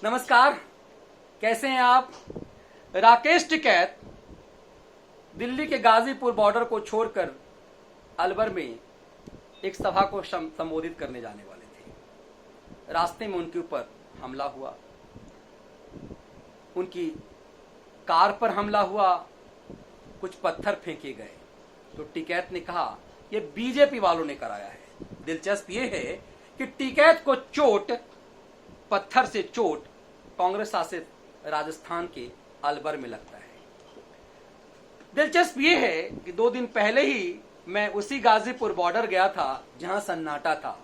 नमस्कार, कैसे हैं आप। राकेश टिकैत दिल्ली के गाजीपुर बॉर्डर को छोड़कर अलवर में एक सभा को संबोधित करने जाने वाले थे। रास्ते में उनके ऊपर हमला हुआ, उनकी कार पर हमला हुआ, कुछ पत्थर फेंके गए। तो टिकैत ने कहा ये बीजेपी वालों ने कराया है। दिलचस्प ये है कि टिकैत को चोट, पत्थर से चोट कांग्रेस शासित राजस्थान के अलवर में लगता है। दिलचस्प ये है कि 2 दिन पहले ही मैं उसी गाजीपुर बॉर्डर गया था जहां सन्नाटा था।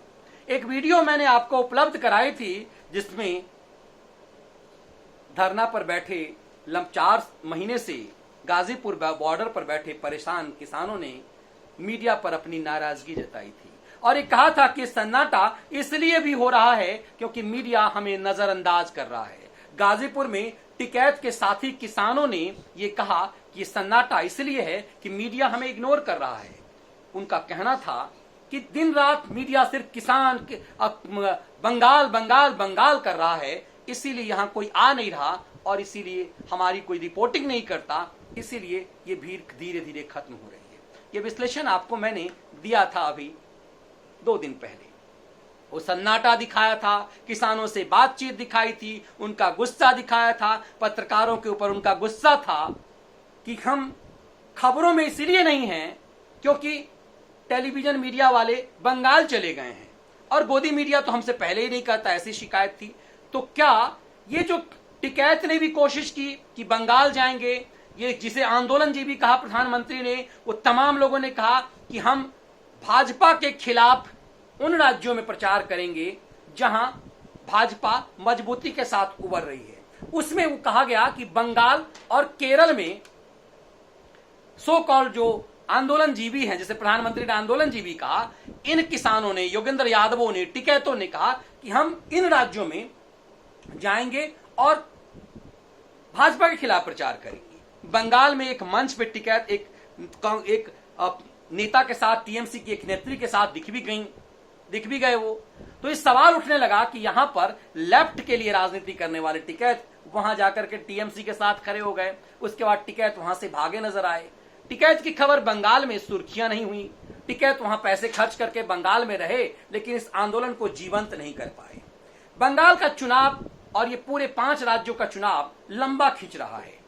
एक वीडियो मैंने आपको उपलब्ध कराई थी जिसमें धरना पर बैठे 4 महीने से गाजीपुर बॉर्डर पर बैठे परेशान किसानों ने मीडिया पर अपनी नाराजगी जताई थी और ये कहा था कि सन्नाटा इसलिए भी हो रहा है क्योंकि मीडिया हमें नजरअंदाज कर रहा है। गाजीपुर में टिकैत के साथी किसानों ने ये कहा कि सन्नाटा इसलिए है कि मीडिया हमें इग्नोर कर रहा है। उनका कहना था कि दिन रात मीडिया सिर्फ किसान बंगाल बंगाल बंगाल कर रहा है, इसीलिए यहां कोई आ नहीं रहा और इसीलिए हमारी कोई रिपोर्टिंग नहीं करता, इसीलिए ये भीड़ धीरे धीरे खत्म हो रही है। ये विश्लेषण आपको मैंने दिया था अभी 2 दिन पहले। वो सन्नाटा दिखाया था, किसानों से बातचीत दिखाई थी, उनका गुस्सा दिखाया था, पत्रकारों के ऊपर उनका गुस्सा था कि हम खबरों में इसलिए नहीं हैं क्योंकि टेलीविजन मीडिया वाले बंगाल चले गए हैं और गोदी मीडिया तो हमसे पहले ही नहीं करता, ऐसी शिकायत थी। तो क्या ये जो टिकैत ने भी कोशिश की कि बंगाल जाएंगे, ये जिसे आंदोलन जी भी कहा प्रधानमंत्री ने, वो तमाम लोगों ने कहा कि हम भाजपा के खिलाफ उन राज्यों में प्रचार करेंगे जहां भाजपा मजबूती के साथ उभर रही है। उसमें वो कहा गया कि बंगाल और केरल में सो कॉल जो आंदोलनजीवी हैं, जैसे प्रधानमंत्री ने आंदोलनजीवी कहा, इन किसानों ने, योगेंद्र यादवों ने, टिकैतों ने कहा कि हम इन राज्यों में जाएंगे और भाजपा के खिलाफ प्रचार करेंगे। बंगाल में एक मंच पे टिकैत एक नेता के साथ, टीएमसी की एक नेत्री के साथ दिख भी गए वो। तो इस सवाल उठने लगा कि यहां पर लेफ्ट के लिए राजनीति करने वाले टिकैत वहां जाकर के टीएमसी के साथ खड़े हो गए। उसके बाद टिकैत वहां से भागे नजर आए। टिकैत की खबर बंगाल में सुर्खियां नहीं हुई। टिकैत वहां पैसे खर्च करके बंगाल में रहे लेकिन इस आंदोलन को जीवंत नहीं कर पाए। बंगाल का चुनाव और ये पूरे 5 राज्यों का चुनाव लंबा खींच रहा है।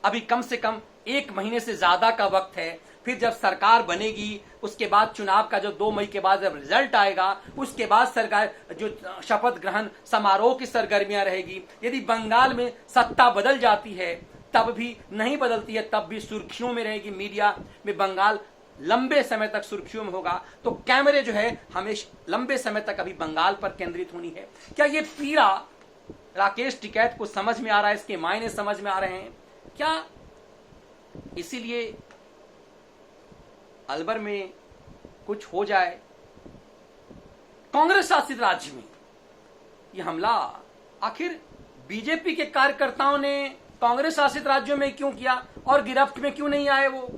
अभी कम से कम 1 महीने से ज्यादा का वक्त है। फिर जब सरकार बनेगी, उसके बाद चुनाव का जो 2 मई के बाद जब रिजल्ट आएगा, उसके बाद सरकार जो शपथ ग्रहण समारोह की सरगर्मियां रहेगी। यदि बंगाल में सत्ता बदल जाती है, तब भी नहीं बदलती है, तब भी सुर्खियों में रहेगी, मीडिया में बंगाल लंबे समय तक सुर्खियों में होगा। तो कैमरे जो है हमेशा लंबे समय तक अभी बंगाल पर केंद्रित होनी है। क्या ये पीड़ा राकेश टिकैत को समझ में आ रहा है, इसके मायने समझ में आ रहे हैं क्या? इसीलिए अलवर में कुछ हो जाए, कांग्रेस शासित राज्य में यह हमला आखिर बीजेपी के कार्यकर्ताओं ने कांग्रेस शासित राज्यों में क्यों किया और गिरफ्त में क्यों नहीं आए वो?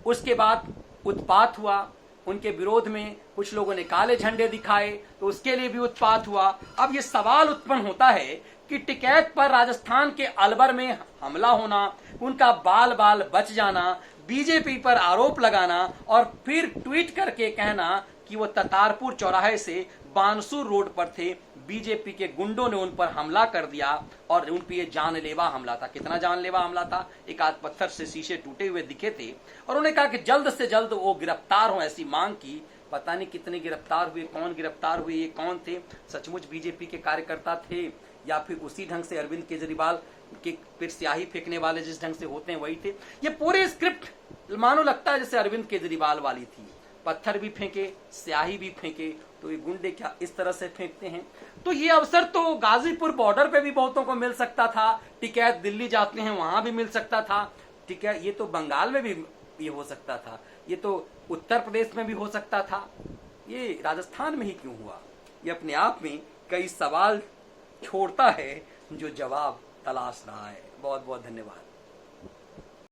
उसके बाद उत्पात हुआ, उनके विरोध में कुछ लोगों ने काले झंडे दिखाए तो उसके लिए भी उत्पात हुआ। अब ये सवाल उत्पन्न होता है कि टिकैत पर राजस्थान के अलवर में हमला होना, उनका बाल बाल बच जाना, बीजेपी पर आरोप लगाना और फिर ट्वीट करके कहना कि वो ततारपुर चौराहे से बानसूर रोड पर थे, बीजेपी के गुंडों ने उन पर हमला कर दिया और उन पर जानलेवा हमला था। कितना जानलेवा हमला था? एक आध पत्थर से शीशे टूटे हुए दिखे थे और उन्होंने कहा कि जल्द से जल्द वो गिरफ्तार हो, ऐसी मांग की। पता नहीं कितने गिरफ्तार हुए, कौन गिरफ्तार हुए, ये कौन थे? सचमुच बीजेपी के कार्यकर्ता थे या फिर उसी ढंग से अरविंद केजरीवाल के फिर स्याही फेंकने वाले जिस ढंग से होते हैं वही थे? ये पूरे स्क्रिप्ट मानो लगता है जैसे अरविंद केजरीवाल वाली थी। पत्थर भी फेंके, स्याही भी फेंके, तो ये गुंडे क्या इस तरह से फेंकते हैं? तो ये अवसर तो गाजीपुर बॉर्डर पे भी बहुतों को मिल सकता था। टिकैत दिल्ली जाते हैं वहां भी मिल सकता था। टिकैत ये तो बंगाल में भी ये हो सकता था, ये तो उत्तर प्रदेश में भी हो सकता था, ये राजस्थान में ही क्यों हुआ? ये अपने आप में कई सवाल छोड़ता है जो जवाब तलाश रहा है। बहुत बहुत धन्यवाद।